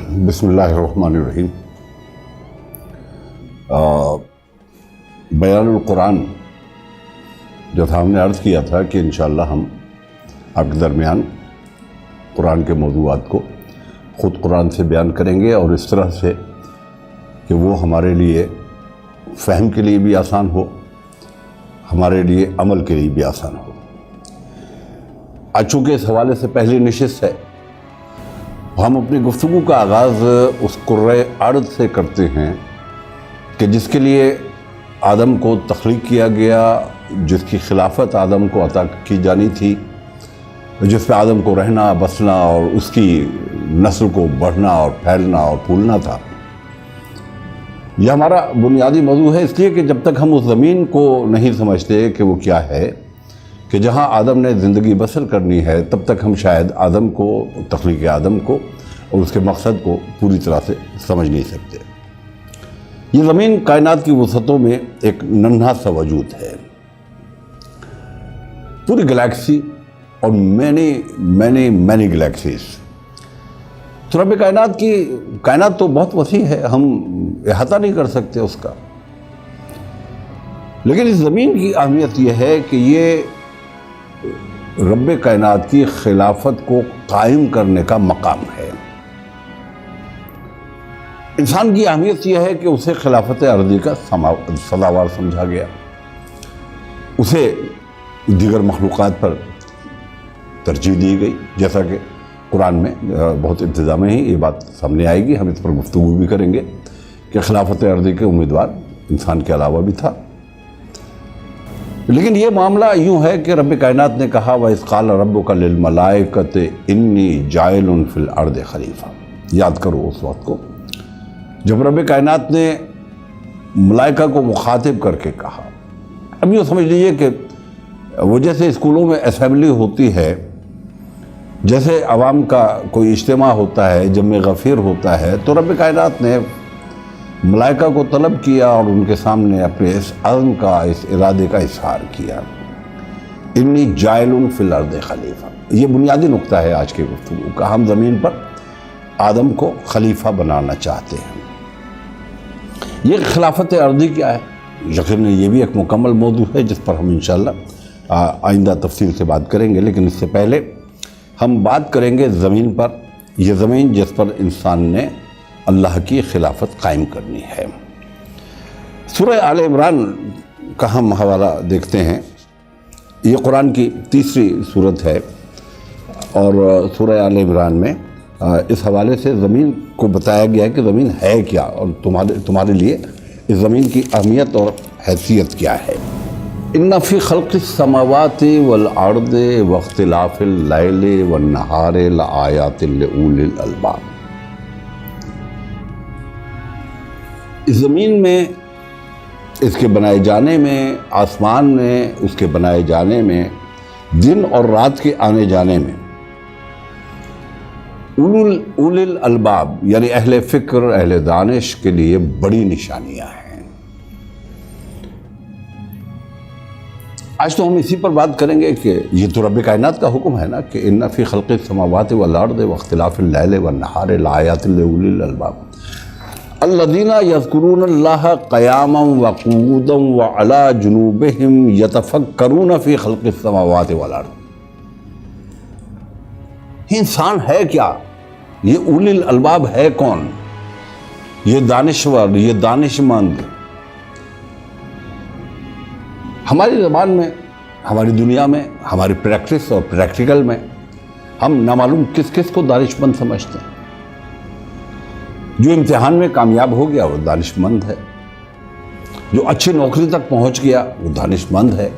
بسم اللہ الرحمن الرحیم۔ بیان القرآن جو تھا، ہم نے عرض کیا تھا کہ انشاءاللہ ہم آپ کے درمیان قرآن کے موضوعات کو خود قرآن سے بیان کریں گے، اور اس طرح سے کہ وہ ہمارے لیے فہم کے لیے بھی آسان ہو، ہمارے لیے عمل کے لیے بھی آسان ہو۔ آج چونکہ اس حوالے سے پہلی نشست ہے، ہم اپنی گفتگو کا آغاز اس قرۂ ارض سے کرتے ہیں کہ جس کے لیے آدم کو تخلیق کیا گیا، جس کی خلافت آدم کو عطا کی جانی تھی، جس پہ آدم کو رہنا بسنا اور اس کی نسل کو بڑھنا اور پھیلنا اور پھولنا تھا۔ یہ ہمارا بنیادی موضوع ہے، اس لیے کہ جب تک ہم اس زمین کو نہیں سمجھتے کہ وہ کیا ہے، کہ جہاں آدم نے زندگی بسر کرنی ہے، تب تک ہم شاید آدم کو، تخلیق آدم کو اور اس کے مقصد کو پوری طرح سے سمجھ نہیں سکتے۔ یہ زمین کائنات کی وسعتوں میں ایک ننھا سا وجود ہے، پوری گلیکسی اور مینی گلیکسیز۔ تو رب کائنات تو بہت وسیع ہے، ہم احاطہ نہیں کر سکتے اس کا، لیکن اس زمین کی اہمیت یہ ہے کہ یہ رب کائنات کی خلافت کو قائم کرنے کا مقام ہے۔ انسان کی اہمیت یہ ہے کہ اسے خلافت ارضی کا سزاوار سمجھا گیا، اسے دیگر مخلوقات پر ترجیح دی گئی، جیسا کہ قرآن میں بہت ابتدا میں ہی یہ بات سامنے آئے گی، ہم اس پر گفتگو بھی کریں گے کہ خلافت ارضی کے امیدوار انسان کے علاوہ بھی تھا۔ لیکن یہ معاملہ یوں ہے کہ رب کائنات نے کہا وَإِذْ قَالَ رَبُّكَ لِلْمَلَائِكَةِ إِنِّي جَاعِلٌ فِي الْأَرْضِ خلیفہ۔ یاد کرو اس وقت کو جب رب کائنات نے ملائکہ کو مخاطب کر کے کہا۔ اب یوں سمجھ لیجئے کہ وہ جیسے اسکولوں میں اسمبلی ہوتی ہے، جیسے عوام کا کوئی اجتماع ہوتا ہے، جمع غفیر ہوتا ہے، تو رب کائنات نے ملائکہ کو طلب کیا اور ان کے سامنے اپنے اس عزم کا، اس ارادے کا اظہار کیا۔ انی جاعل فی الارض خلیفہ، یہ بنیادی نقطہ ہے آج کے گفتگو کا۔ ہم زمین پر آدم کو خلیفہ بنانا چاہتے ہیں۔ یہ خلافت ارضی کیا ہے؟ یقیناً یہ بھی ایک مکمل موضوع ہے جس پر ہم انشاءاللہ آئندہ تفصیل سے بات کریں گے، لیکن اس سے پہلے ہم بات کریں گے زمین پر، یہ زمین جس پر انسان نے اللہ کی خلافت قائم کرنی ہے۔ سورہ آل عمران کا ہم حوالہ دیکھتے ہیں، یہ قرآن کی تیسری سورت ہے، اور سورہ آل عمران میں اس حوالے سے زمین کو بتایا گیا ہے کہ زمین ہے کیا، اور تمہارے لیے اس زمین کی اہمیت اور حیثیت کیا ہے۔ ان فی خلق السماوات والارض واختلاف اللیل والنہار لآیات لأولی الالباب۔ اس زمین میں، اس کے بنائے جانے میں، آسمان میں اس کے بنائے جانے میں، دن اور رات کے آنے جانے میں اولی الالباب یعنی اہل فکر، اہل دانش کے لیے بڑی نشانیاں ہیں۔ آج تو ہم اسی پر بات کریں گے کہ یہ تو رب کائنات کا حکم ہے نا کہ ان فی خلق السماوات والارض واختلاف اللیل والنہار لآیات لأولی الالباب الذین یذکرون اللہ قیاما وقعودا وعلی جنوبہم یتفکرون فی خلق السماوات والارض۔ انسان ہے کیا؟ یہ اولی الالباب ہے کون؟ یہ دانشور، یہ دانشمند۔ ہماری زبان میں، ہماری دنیا میں، ہماری پریکٹس اور پریکٹیکل میں ہم نامعلوم کس کس کو دانشمند سمجھتے ہیں۔ جو امتحان میں کامیاب ہو گیا وہ دانشمند ہے، جو اچھی نوکری تک پہنچ گیا وہ دانشمند ہے،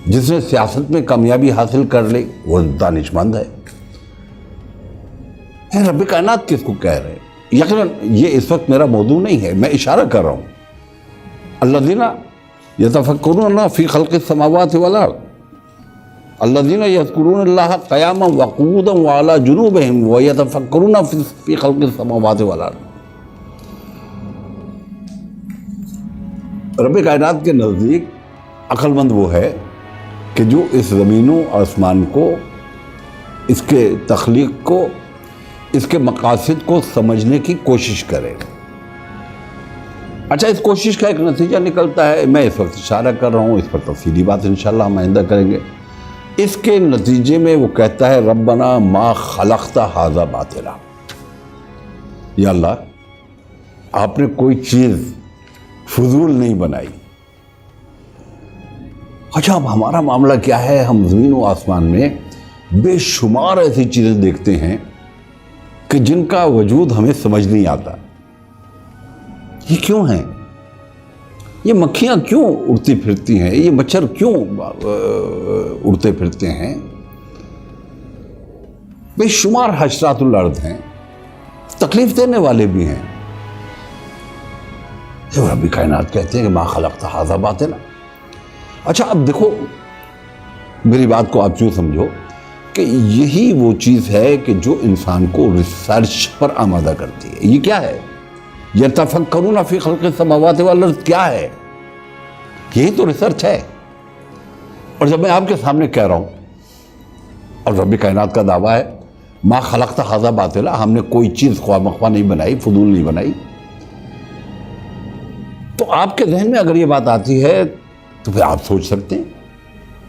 جس نے سیاست میں کامیابی حاصل کر لی وہ دانشمند ہے۔ رب کائنات کس کو کہہ رہے ہیں؟ یقیناً یہ اس وقت میرا موضوع نہیں ہے، میں اشارہ کر رہا ہوں۔ الذین یتفکرون فی خلق السماوات والارض الذین یذکرون اللہ قیاما وقعودا وعلی جنوبہم ویتفکرون فی خلق السماوات والارض۔ رب کائنات کے نزدیک عقل مند وہ ہے کہ جو اس زمین و آسمان کو، اس کے تخلیق کو، اس کے مقاصد کو سمجھنے کی کوشش کرے۔ اچھا، اس کوشش کا ایک نتیجہ نکلتا ہے، میں اس وقت اشارہ کر رہا ہوں، اس پر تفصیلی بات انشاءاللہ ہم آئندہ کریں گے۔ اس کے نتیجے میں وہ کہتا ہے ربنا ما خلقت ھذا باطلا، یا اللہ آپ نے کوئی چیز فضول نہیں بنائی۔ اچھا، اب ہمارا معاملہ کیا ہے؟ ہم زمین و آسمان میں بے شمار ایسی چیزیں دیکھتے ہیں کہ جن کا وجود ہمیں سمجھ نہیں آتا۔ یہ کیوں ہیں؟ یہ مکھیاں کیوں اڑتی پھرتی ہیں؟ یہ مچھر کیوں اڑتے پھرتے ہیں؟ بے شمار حشرات الارض ہیں، تکلیف دینے والے بھی ہیں۔ رب کائنات کہتے ہیں کہ ما خلقت ھذا باطلا۔ اچھا، اب دیکھو میری بات کو آپ یوں سمجھو کہ یہی وہ چیز ہے کہ جو انسان کو ریسرچ پر آمادہ کرتی ہے۔ یہ کیا ہے؟ یتفکرون فی خلق السماوات والارض کیا ہے؟ یہی تو ریسرچ ہے۔ اور جب میں آپ کے سامنے کہہ رہا ہوں اور رب کائنات کا دعویٰ ہے ما خلقت ھذا باطلا، ہم نے کوئی چیز خواہ مخواہ نہیں بنائی، فضول نہیں بنائی، تو آپ کے ذہن میں اگر یہ بات آتی ہے تو پھر آپ سوچ سکتے ہیں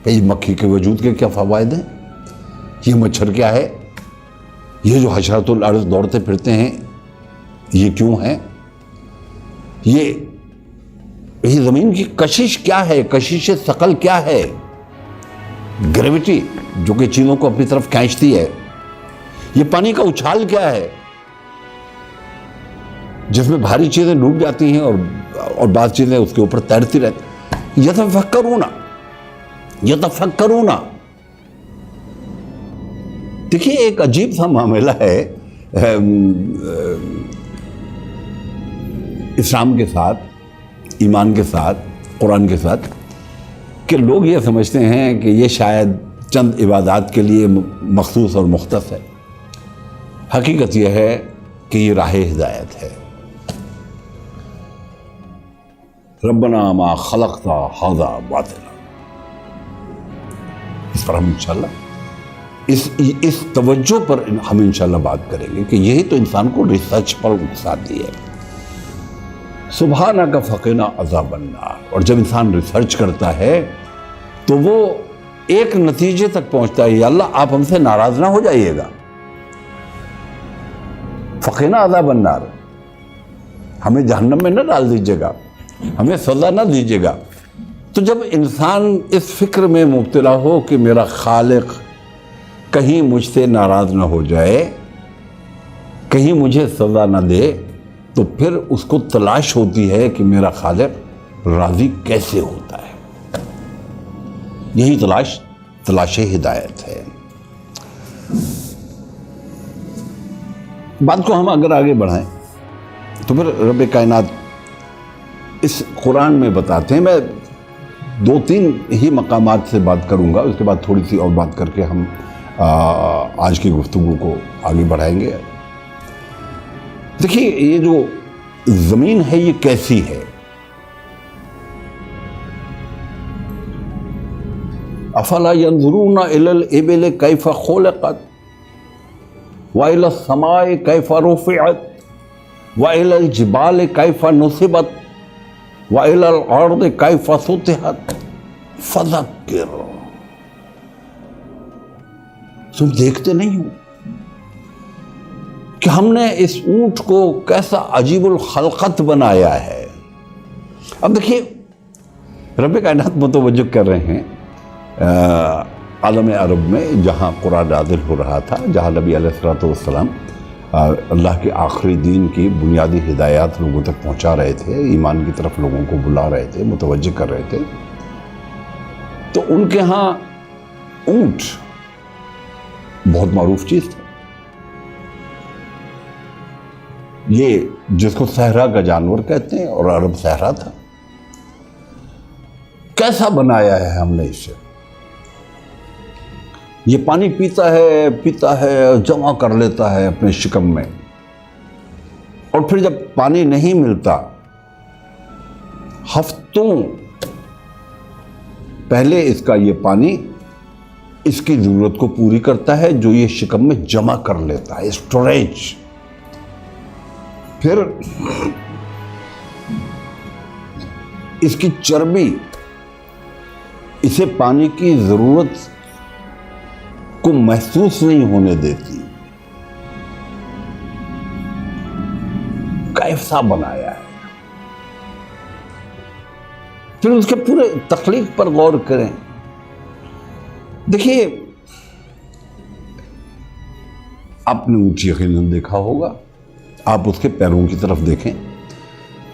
کہ یہ مکھی کے وجود کے کیا فوائد ہیں، یہ مچھر کیا ہے، یہ جو حشرات الارض دوڑتے پھرتے ہیں یہ کیوں ہیں، یہ زمین کی کشش کیا ہے، کشش ثقل کیا ہے، گریویٹی جو کہ چیزوں کو اپنی طرف کھینچتی ہے، یہ پانی کا اچھال کیا ہے جس میں بھاری چیزیں ڈوب جاتی ہیں اور بعض چیزیں اس کے اوپر تیرتی رہتی۔ یتفکرون، دیکھیے ایک عجیب سا معاملہ ہے اسلام کے ساتھ، ایمان کے ساتھ، قرآن کے ساتھ، کہ لوگ یہ سمجھتے ہیں کہ یہ شاید چند عبادات کے لیے مخصوص اور مختص ہے۔ حقیقت یہ ہے کہ یہ راہ ہدایت ہے۔ ربنا ما خلقت ھذا باطلا، اس پر ہم انشاءاللہ اس توجہ پر ہم انشاءاللہ بات کریں گے کہ یہی تو انسان کو ریسرچ پر اکساتی ہے۔ سبحانک فقنا عذاب النار، اور جب انسان ریسرچ کرتا ہے تو وہ ایک نتیجے تک پہنچتا ہے، یا اللہ آپ ہم سے ناراض نہ ہو جائیے گا، فقنا عذاب النار، ہمیں جہنم میں نہ ڈال دیجیے گا، ہمیں سزا نہ دیجیے گا۔ تو جب انسان اس فکر میں مبتلا ہو کہ میرا خالق کہیں مجھ سے ناراض نہ ہو جائے، کہیں مجھے سزا نہ دے، تو پھر اس کو تلاش ہوتی ہے کہ میرا خالق راضی کیسے ہوتا ہے۔ یہی تلاش ہدایت ہے۔ بات کو ہم اگر آگے بڑھائیں تو پھر رب کائنات اس قرآن میں بتاتے ہیں، میں 2-3 ہی مقامات سے بات کروں گا، اس کے بعد تھوڑی سی اور بات کر کے ہم آج کی گفتگو کو آگے بڑھائیں گے۔ دیکھیے یہ جو زمین ہے یہ کیسی ہے؟ افلا ينظرون الى الابل كيف خلقت والى السماء كيف رفعت والى الجبال كيف نصبت وَإِلَى الْأَرْضِ كَيْفَ سُطِحَتْ فَذَكِّرْ، تم دیکھتے نہیں ہو کہ ہم نے اس اونٹ کو کیسا عجیب الخلقت بنایا ہے۔ اب دیکھیے رب کائنات متوجہ کر رہے ہیں عالم عرب میں جہاں قرآن نازل ہو رہا تھا، جہاں نبی علیہ السلام اللہ کے آخری دین کی بنیادی ہدایات لوگوں تک پہنچا رہے تھے، ایمان کی طرف لوگوں کو بلا رہے تھے، متوجہ کر رہے تھے، تو ان کے ہاں اونٹ بہت معروف چیز تھا۔ یہ جس کو صحرا کا جانور کہتے ہیں، اور عرب صحرا تھا۔ کیسا بنایا ہے ہم نے اسے؟ یہ پانی پیتا ہے جمع کر لیتا ہے اپنے شکم میں، اور پھر جب پانی نہیں ملتا ہفتوں پہلے اس کا یہ پانی اس کی ضرورت کو پوری کرتا ہے جو یہ شکم میں جمع کر لیتا ہے، اسٹوریج۔ پھر اس کی چربی اسے پانی کی ضرورت کو محسوس نہیں ہونے دیتی۔ کیسا بنایا ہے؟ پھر اس کے پورے تخلیق پر غور کریں۔ دیکھیے، آپ نے اونچی یقیناً دیکھا ہوگا، آپ اس کے پیروں کی طرف دیکھیں،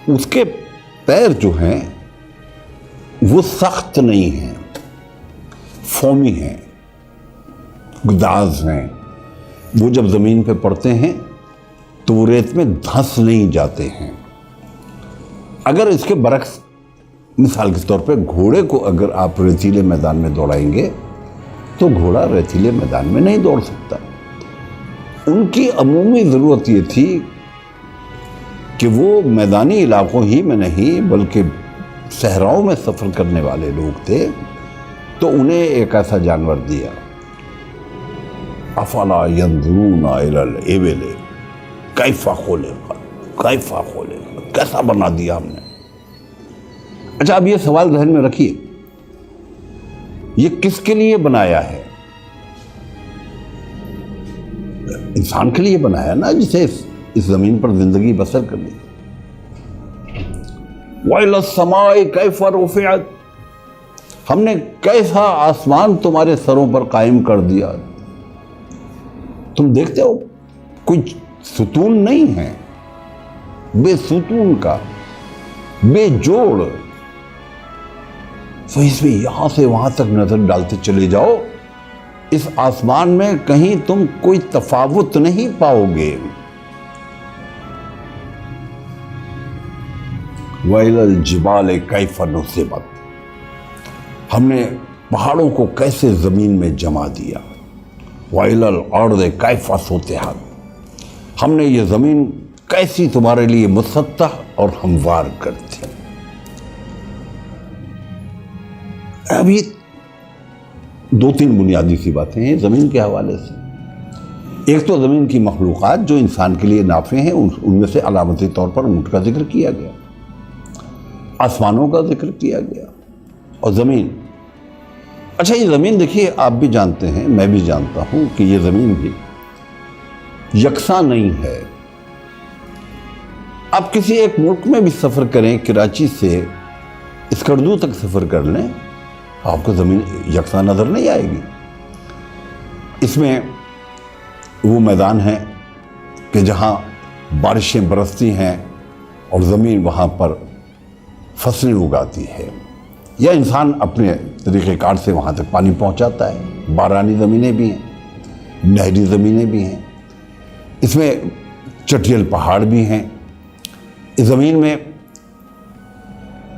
اس کے پیر جو ہیں وہ سخت نہیں ہیں، فومی ہیں، گداز ہیں۔ وہ جب زمین پہ پڑتے ہیں تو وہ ریت میں دھنس نہیں جاتے ہیں۔ اگر اس کے برعکس مثال کے طور پہ گھوڑے کو اگر آپ ریتیلے میدان میں دوڑائیں گے تو گھوڑا ریتیلے میدان میں نہیں دوڑ سکتا۔ ان کی عمومی ضرورت یہ تھی کہ وہ میدانی علاقوں ہی میں نہیں بلکہ صحراؤں میں سفر کرنے والے لوگ تھے، تو انہیں ایک ایسا جانور دیا۔ افلا ينظرون الى الابل کیف خلقت، کیسا بنا دیا ہم نے۔ اچھا، اب یہ سوال ذہن میں رکھیے، یہ کس کے لیے بنایا ہے؟ انسان کے لیے بنایا نا، جسے اس زمین پر زندگی بسر کرنی۔ وَإِلَى السَّمَاءِ كَيْفَ رُفِعَتْ، ہم نے کیسا آسمان تمہارے سروں پر قائم کر دیا۔ تم دیکھتے ہو کوئی ستون نہیں ہے، بے ستون کا، بے جوڑ۔ تو اس میں یہاں سے وہاں تک نظر ڈالتے چلے جاؤ، اس آسمان میں کہیں تم کوئی تفاوت نہیں پاؤ گے۔ وَإِلَى الْجِبَالِ كَيْفَ نُصِبَتْ، ہم نے پہاڑوں کو کیسے زمین میں جما دیا۔ وَإِلَى الْأَرْضِ كَيْفَ سُطِحَتْ، ہم نے یہ زمین کیسی تمہارے لیے مسطح اور ہموار کر دی۔ اب یہ دو تین بنیادی سی باتیں ہیں زمین کے حوالے سے۔ ایک تو زمین کی مخلوقات جو انسان کے لیے نافع ہیں، ان میں سے علامتی طور پر اونٹ کا ذکر کیا گیا، آسمانوں کا ذکر کیا گیا، اور زمین۔ اچھا، یہ زمین دیکھیے، آپ بھی جانتے ہیں، میں بھی جانتا ہوں کہ یہ زمین بھی یکساں نہیں ہے۔ آپ کسی ایک ملک میں بھی سفر کریں، کراچی سے اسکردو تک سفر کر لیں، آپ کو زمین یکساں نظر نہیں آئے گی۔ اس میں وہ میدان ہیں کہ جہاں بارشیں برستی ہیں اور زمین وہاں پر فصلیں اگاتی ہے، یا انسان اپنے طریقہ کار سے وہاں تک پانی پہنچاتا ہے۔ بارانی زمینیں بھی ہیں، نہری زمینیں بھی ہیں، اس میں چٹیل پہاڑ بھی ہیں، اس زمین میں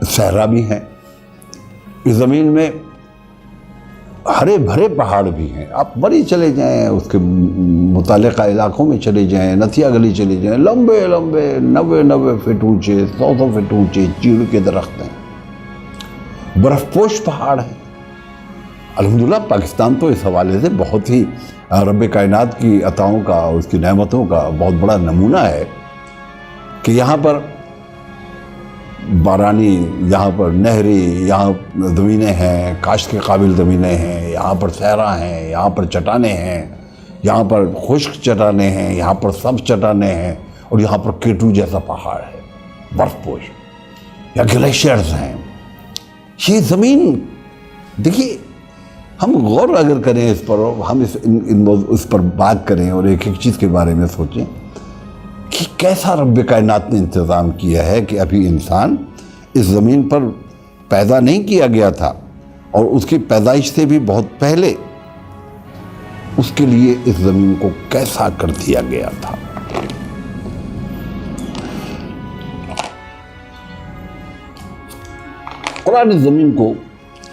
صحرا بھی ہیں، اس زمین میں ہرے بھرے پہاڑ بھی ہیں۔ آپ بڑی چلے جائیں، اس کے متعلقہ علاقوں میں چلے جائیں، نتھیا گلی چلے جائیں، لمبے لمبے 90 فٹ اونچے، 100 فٹ اونچے چیڑ کے درخت ہیں، برف پوش پہاڑ ہیں۔ الحمدللہ پاکستان تو اس حوالے سے بہت ہی رب کائنات کی عطاؤں کا، اس کی نعمتوں کا بہت بڑا نمونہ ہے کہ یہاں پر بارانی، یہاں پر نہری، یہاں زمینیں ہیں، کاشت کے قابل زمینیں ہیں، یہاں پر صحرا ہیں، یہاں پر چٹانیں ہیں، یہاں پر خشک چٹانیں ہیں، یہاں پر سبز چٹانیں ہیں، اور یہاں پر کیٹو جیسا پہاڑ ہے، برف پوش، یا گلیشیئرز ہیں۔ یہ زمین دیکھیے، ہم غور اگر کریں اس پر، ہم اس پر بات کریں اور ایک ایک چیز کے بارے میں سوچیں کہ کیسا رب کائنات نے انتظام کیا ہے کہ ابھی انسان اس زمین پر پیدا نہیں کیا گیا تھا، اور اس کی پیدائش سے بھی بہت پہلے اس کے لیے اس زمین کو کیسا کر دیا گیا تھا۔ قرآن اس زمین کو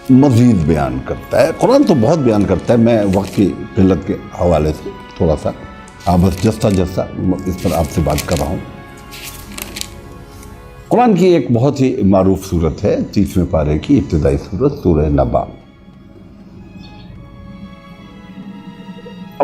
مزید بیان کرتا ہے۔ قرآن تو بہت بیان کرتا ہے، میں وقت کی قلت کے حوالے سے تھوڑا سا بس جستا اس پر آپ سے بات کر رہا ہوں۔ قرآن کی ایک بہت ہی معروف سورت ہے، 30ویں پارے کی ابتدائی سورت، سورہ نبا۔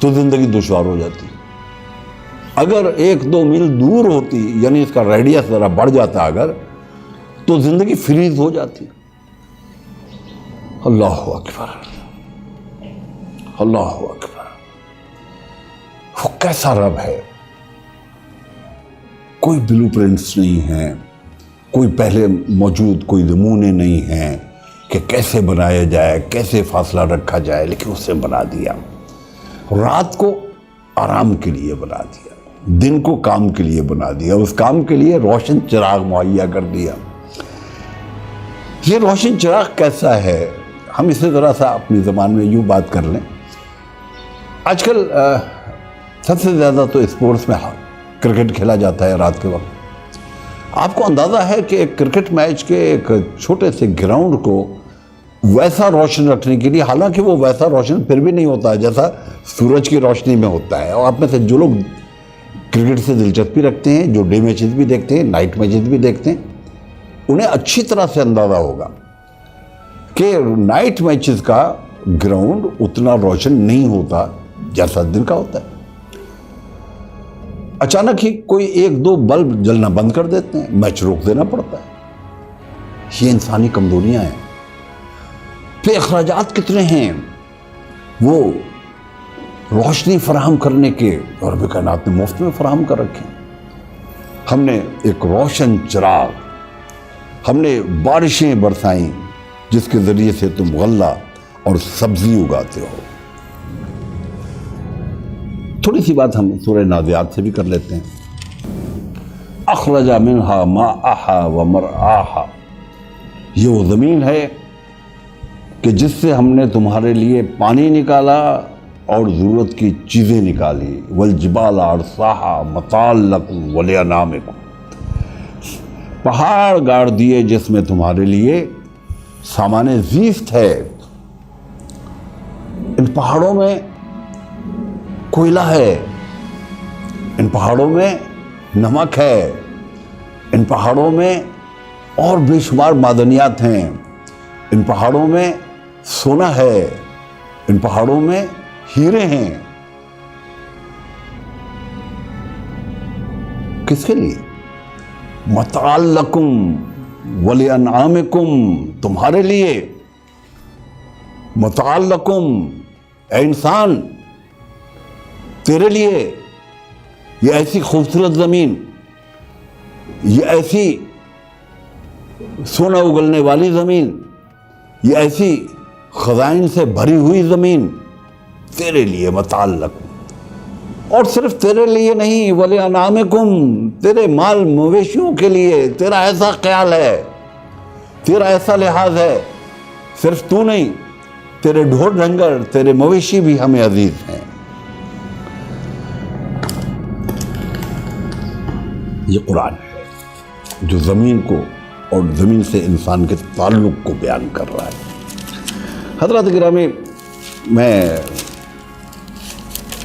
تو زندگی دشوار ہو جاتی. اگر 1-2 میل دور ہوتی, یعنی اس کا ریڈیس ذرا بڑھ جاتا اگر, تو زندگی فریز ہو جاتی. اللہ اکبر, اللہ اکبر. وہ کیسا رب ہے. کوئی بلو پرنٹس نہیں ہیں, کوئی پہلے موجود کوئی نمونے نہیں ہیں کہ کیسے بنایا جائے, کیسے فاصلہ رکھا جائے, لیکن اس نے بنا دیا. رات کو آرام کے لیے بنا دیا, دن کو کام کے لیے بنا دیا, اس کام کے لیے روشن چراغ مہیا کر دیا. یہ روشن چراغ کیسا ہے, ہم اسے ذرا سا اپنی زبان میں یوں بات کر لیں. آج کل سب سے زیادہ تو اسپورٹس میں کرکٹ کھیلا جاتا ہے رات کے وقت. آپ کو اندازہ ہے کہ ایک کرکٹ میچ کے ایک چھوٹے سے گراؤنڈ کو ویسا روشن رکھنے کے لیے, حالانکہ وہ ویسا روشن پھر بھی نہیں ہوتا جیسا سورج کی روشنی میں ہوتا ہے. اور آپ میں سے جو لوگ کرکٹ سے دلچسپی رکھتے ہیں, جو ڈے میچز بھی دیکھتے ہیں, نائٹ میچز بھی دیکھتے ہیں, انہیں اچھی طرح سے اندازہ ہوگا کہ نائٹ میچز کا گراؤنڈ اتنا روشن نہیں ہوتا جیسا دن کا ہوتا ہے. اچانک ہی کوئی 1-2 بلب جلنا بند کر دیتے ہیں, میچ روک دینا پڑتا ہے. یہ انسانی کمزوریاں ہیں. پھر اخراجات کتنے ہیں وہ روشنی فراہم کرنے کے, اور رب کائنات نے مفت میں فراہم کر رکھے. ہم نے ایک روشن چراغ, ہم نے بارشیں برسائیں جس کے ذریعے سے تم غلہ اور سبزی اگاتے ہو. تھوڑی سی بات ہم سورہ نازعات سے بھی کر لیتے ہیں. اخرج منہا ماءہا ومرعاہا, یہ وہ زمین ہے کہ جس سے ہم نے تمہارے لیے پانی نکالا اور ضرورت کی چیزیں نکالی. والجبال ارساہا متاعا لکم ولانعامکم, پہاڑ گاڑ دیے جس میں تمہارے لیے سامان زیست ہے. ان پہاڑوں میں کوئلہ ہے, ان پہاڑوں میں نمک ہے, ان پہاڑوں میں اور بے شمار معدنیات ہیں, ان پہاڑوں میں سونا ہے, ان پہاڑوں میں ہیرے ہیں. کس کے لیے؟ متاعا لکم ولانعامکم, تمہارے لیے. متاعا لکم, اے انسان تیرے لیے. یہ ایسی خوبصورت زمین, یہ ایسی سونا اگلنے والی زمین, یہ ایسی خزائن سے بھری ہوئی زمین تیرے لیے متاعا لکم. اور صرف تیرے لیے نہیں, ولانعامکم, تیرے مال مویشیوں کے لیے. تیرا ایسا خیال ہے, تیرا ایسا لحاظ ہے, صرف تو نہیں, تیرے ڈھور ڈنگر, تیرے مویشی بھی ہمیں عزیز ہیں. یہ قرآن ہے جو زمین کو اور زمین سے انسان کے تعلق کو بیان کر رہا ہے. حضرات گرامی, میں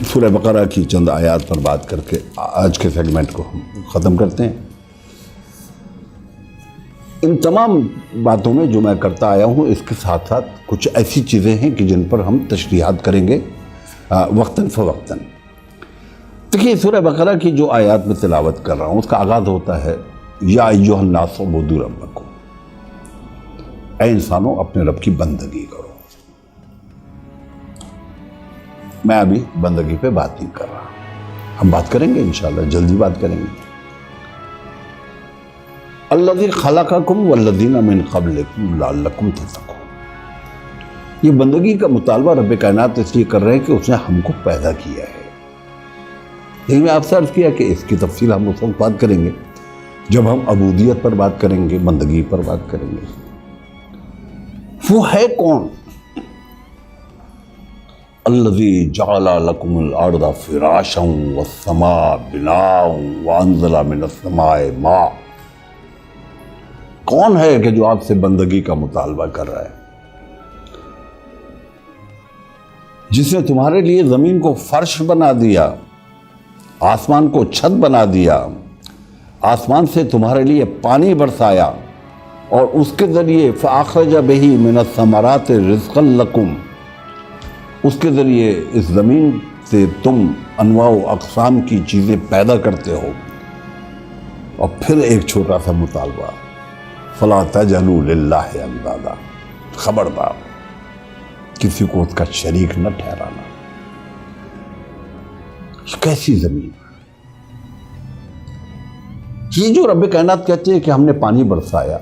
سورہ بقرہ کی چند آیات پر بات کر کے آج کے سیگمنٹ کو ہم ختم کرتے ہیں. ان تمام باتوں میں جو میں کرتا آیا ہوں, اس کے ساتھ ساتھ کچھ ایسی چیزیں ہیں کہ جن پر ہم تشریحات کریں گے وقتاً فوقتاً. دیکھیے, سورہ بقرہ کی جو آیات میں تلاوت کر رہا ہوں اس کا آغاز ہوتا ہے یا ایھا الناس اعبدوا ربکم, اے انسانوں اپنے رب کی بندگی کرو. میں ابھی بندگی پہ بات نہیں کر رہا, ہم بات کریں گے انشاءاللہ, جلدی بات کریں گے. الذی خلقکم والذین من قبلکم لعلکم تتقون, یہ بندگی کا مطالبہ رب کائنات اس لیے کر رہے ہیں کہ اس نے ہم کو پیدا کیا ہے. لیکن میں آپ سے عرض کیا کہ اس کی تفصیل ہم اس وقت بات کریں گے جب ہم عبودیت پر بات کریں گے, بندگی پر بات کریں گے. وہ ہے کون؟ الذی جعل لکم الارض فراشا والسماء بناء وانزل من السماء ماء. کون ہے کہ جو آپ سے بندگی کا مطالبہ کر رہا ہے؟ جس نے تمہارے لیے زمین کو فرش بنا دیا, آسمان کو چھت بنا دیا, آسمان سے تمہارے لیے پانی برسایا, اور اس کے ذریعے فَأَخْرَجَ بِهِ مِنَ الثَّمَرَاتِ رِزْقًا لَكُمْ, اس کے ذریعے اس زمین سے تم انواع و اقسام کی چیزیں پیدا کرتے ہو. اور پھر ایک چھوٹا سا مطالبہ، فَلَا تَجْعَلُوا لِلَّهِ أَنْدَادًا، خبردار کسی کو اس کا شریک نہ ٹھہرانا. کیسی زمین، یہ جو رب کائنات کہتے ہیں کہ ہم نے پانی برسایا،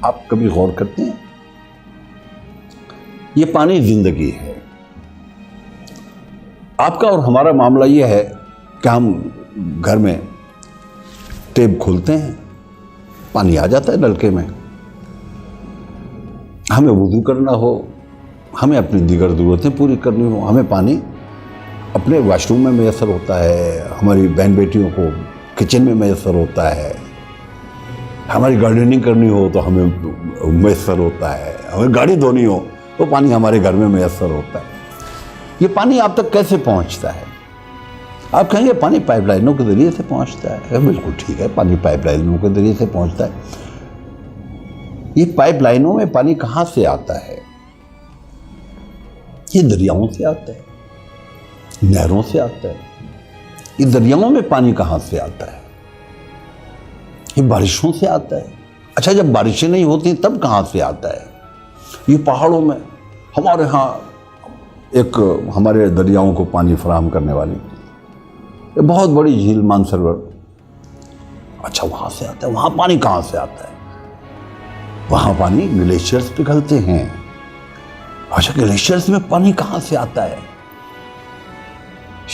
آپ کبھی غور کرتے ہیں؟ یہ پانی زندگی ہے. آپ کا اور ہمارا معاملہ یہ ہے کہ ہم گھر میں ٹیپ کھولتے ہیں، پانی آ جاتا ہے نلکے میں. ہمیں وضو کرنا ہو، ہمیں اپنی دیگر ضرورتیں پوری کرنی ہو، ہمیں پانی اپنے واش روم میں میسر ہوتا ہے، ہماری بہن بیٹیوں کو کچن میں میسر ہوتا ہے، ہماری گارڈننگ کرنی ہو تو ہمیں میسر ہوتا ہے، ہمیں گاڑی دھونی ہو تو پانی ہمارے گھر میں میسر ہوتا ہے. یہ پانی آپ تک کیسے پہنچتا ہے؟ آپ کہیں گے پانی پائپ لائنوں کے ذریعے سے پہنچتا ہے. بالکل ٹھیک ہے، پانی پائپ لائنوں کے ذریعے سے پہنچتا ہے. یہ پائپ لائنوں میں پانی کہاں سے آتا ہے؟ یہ دریاؤں سے آتا ہے، نہروں سے آتا ہے. یہ دریاؤں میں پانی کہاں سے آتا ہے؟ یہ بارشوں سے آتا ہے. اچھا، جب بارشیں نہیں ہوتی تب کہاں سے آتا ہے؟ یہ پہاڑوں میں. ہمارے ہاں ایک ہمارے دریاؤں کو پانی فراہم کرنے والی بہت بڑی جھیل مانسروور، اچھا وہاں سے آتا ہے. وہاں پانی کہاں سے آتا ہے؟ وہاں پانی گلیشیئرز پگھلتے ہیں. اچھا، گلیشیئرز میں پانی کہاں سے آتا ہے؟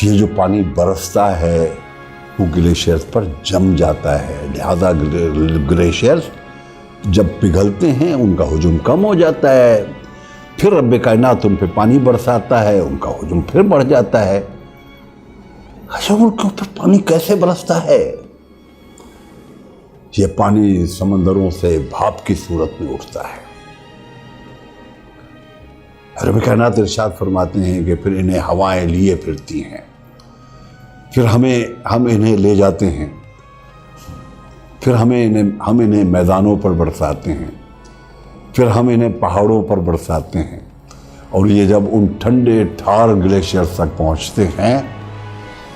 یہ جو پانی برستا ہے وہ گلیشیئرز پر جم جاتا ہے، لہذا گلیشیئرز جب پگھلتے ہیں ان کا حجم کم ہو جاتا ہے. پھر رب کائنات ان پہ پانی برساتا ہے، ان کا حجم پھر بڑھ جاتا ہے. اچھا، ان کے اوپر پانی کیسے برستا ہے؟ یہ پانی سمندروں سے بھاپ کی صورت میں اٹھتا ہے. رب کائنات ارشاد فرماتے ہیں کہ پھر انہیں ہوائیں لیے پھرتی ہیں، پھر ہم انہیں لے جاتے ہیں، پھر ہم انہیں میدانوں پر برساتے ہیں، پھر ہم انہیں پہاڑوں پر برساتے ہیں. اور یہ جب ان ٹھنڈے ٹھار گلیشیئر تک پہنچتے ہیں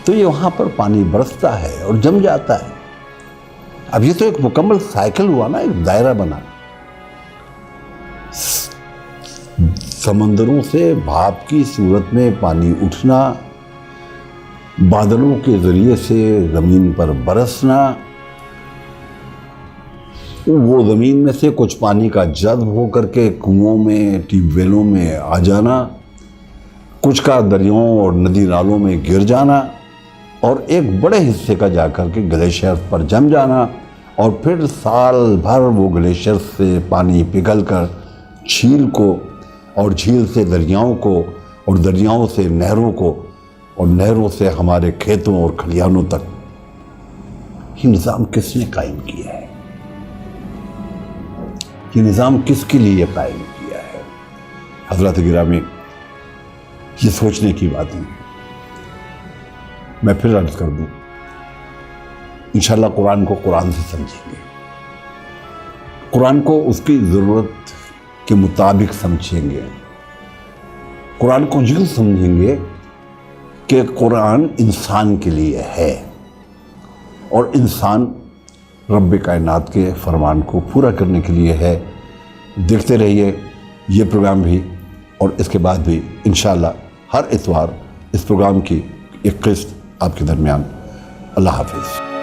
تو یہ وہاں پر پانی برستا ہے اور جم جاتا ہے. اب یہ تو ایک مکمل سائیکل ہوا نا، ایک دائرہ بنا. سمندروں سے بھاپ کی صورت میں پانی اٹھنا، بادلوں کے ذریعے سے زمین پر برسنا، وہ زمین میں سے کچھ پانی کا جذب ہو کر کے کنووں میں، ٹیوب ویلوں میں آ جانا، کچھ کا دریاؤں اور ندی نالوں میں گر جانا، اور ایک بڑے حصے کا جا کر کے گلیشیئر پر جم جانا، اور پھر سال بھر وہ گلیشیئر سے پانی پگھل کر جھیل کو، اور جھیل سے دریاؤں کو، اور دریاؤں سے نہروں کو، اور نہروں سے ہمارے کھیتوں اور کھلیانوں تک. یہ نظام کس نے قائم کیا ہے؟ یہ نظام کس کے لیے قائم کیا ہے؟ حضرات گرامی، یہ سوچنے کی باتیں ہیں. میں پھر عرض کر دوں، انشاءاللہ قرآن کو قرآن سے سمجھیں گے، قرآن کو اس کی ضرورت کے مطابق سمجھیں گے، قرآن کو یوں سمجھیں گے کہ قرآن انسان کے لیے ہے، اور انسان رب کائنات کے فرمان کو پورا کرنے کے لیے ہے. دیکھتے رہیے یہ پروگرام بھی، اور اس کے بعد بھی انشاءاللہ ہر اتوار اس پروگرام کی ایک قسط آپ کے درمیان. اللہ حافظ.